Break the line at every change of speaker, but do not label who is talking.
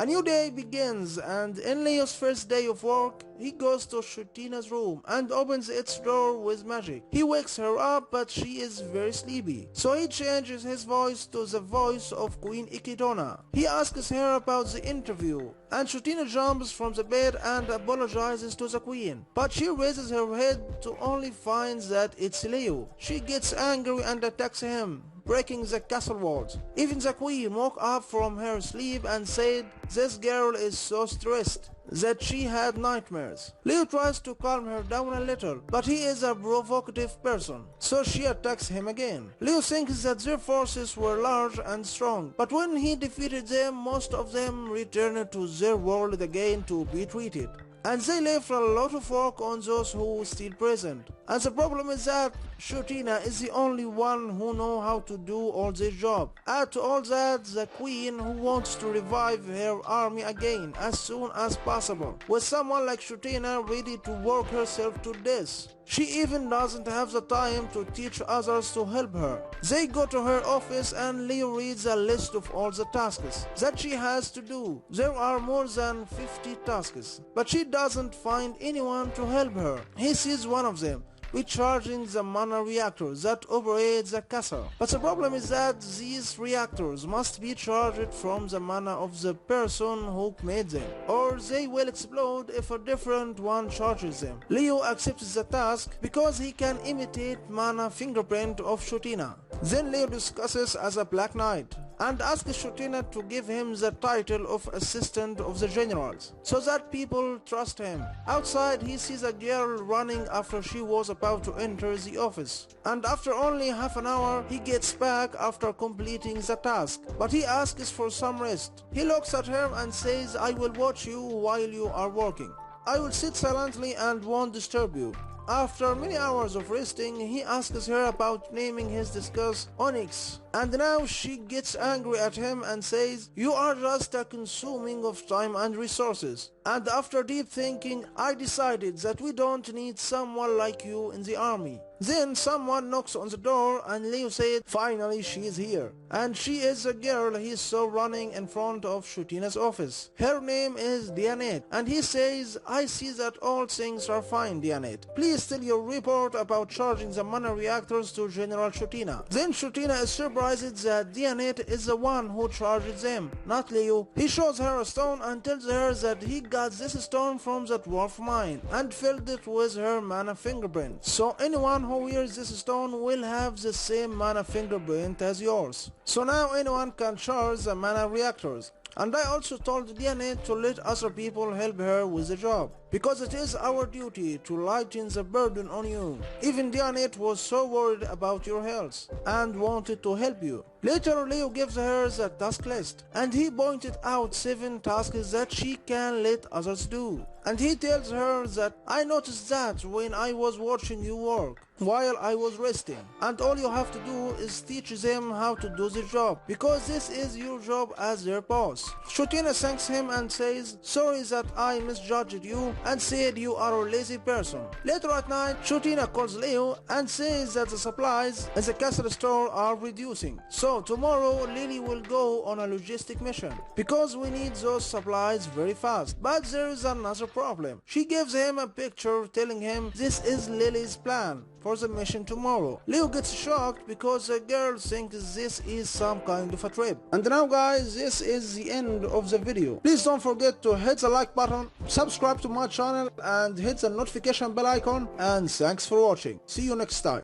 A new day begins, and in Leo's first day of work, he goes to Shutina's room and opens its door with magic. He wakes her up, but she is very sleepy. So he changes his voice to the voice of Queen Ikidona. He asks her about the interview, and Shutina jumps from the bed and apologizes to the queen. But she raises her head to only find that it's Leo. She gets angry and attacks him, breaking the castle walls. Even the queen woke up from her sleep and said this girl is so stressed that she had nightmares. Leo tries to calm her down a little, but he is a provocative person, so she attacks him again. Leo thinks that their forces were large and strong, but when he defeated them, most of them returned to their world again to be treated. And they left a lot of work on those who were still present. And the problem is that Shutina is the only one who knows how to do all this job. Add to all that the queen who wants to revive her army again as soon as possible, with someone like Shutina ready to work herself to death. She even doesn't have the time to teach others to help her. They go to her office and Leo reads a list of all the tasks that she has to do. There are more than 50 tasks, but she doesn't find anyone to help her. He sees one of them, recharging the mana reactors that operate the castle. But the problem is that these reactors must be charged from the mana of the person who made them, or they will explode if a different one charges them. Leo accepts the task because he can imitate mana fingerprint of Shutina. Then Leo discusses as a Black Knight and asks Shutina to give him the title of Assistant of the Generals, so that people trust him. Outside he sees a girl running after she was about to enter the office, and after only half an hour he gets back after completing the task, but he asks for some rest. He looks at her and says, "I will watch you while you are working. I will sit silently and won't disturb you." After many hours of resting, he asks her about naming his discuss Onyx, and now she gets angry at him and says, "You are just a consuming of time and resources." And after deep thinking, I decided that we don't need someone like you in the army. Then someone knocks on the door and Leo said, finally she is here. And she is the girl he saw running in front of Shutina's office. Her name is Dianet, and he says, "I see that all things are fine, Dianet. Please tell your report about charging the mana reactors to General Shutina." Then Shutina is surprised that Dianet is the one who charges them, not Leo. He shows her a stone and tells her that he got this stone from that dwarf mine and filled it with her mana fingerprint. So anyone who wears this stone will have the same mana fingerprint as yours. So now anyone can charge the mana reactors. And I also told Dianet to let other people help her with the job, because it is our duty to lighten the burden on you. Even Dianet was so worried about your health and wanted to help you. Later Leo gives her the task list, and he pointed out 7 tasks that she can let others do. And he tells her that, "I noticed that when I was watching you work while I was resting, and all you have to do is teach them how to do the job, because this is your job as their boss." Shutina thanks him and says, "Sorry that I misjudged you and said you are a lazy person." Later at night, Shutina calls Leo and says that the supplies in the castle store are reducing. So tomorrow Lily will go on a logistic mission, because we need those supplies very fast. But there is another problem. She gives him a picture telling him this is Lily's plan for the mission tomorrow. Leo gets shocked because the girl thinks this is some kind of a trip. And now guys, this is the end of the video. Please don't forget to hit the like button, subscribe to my channel and hit the notification bell icon, and thanks for watching. See you next time.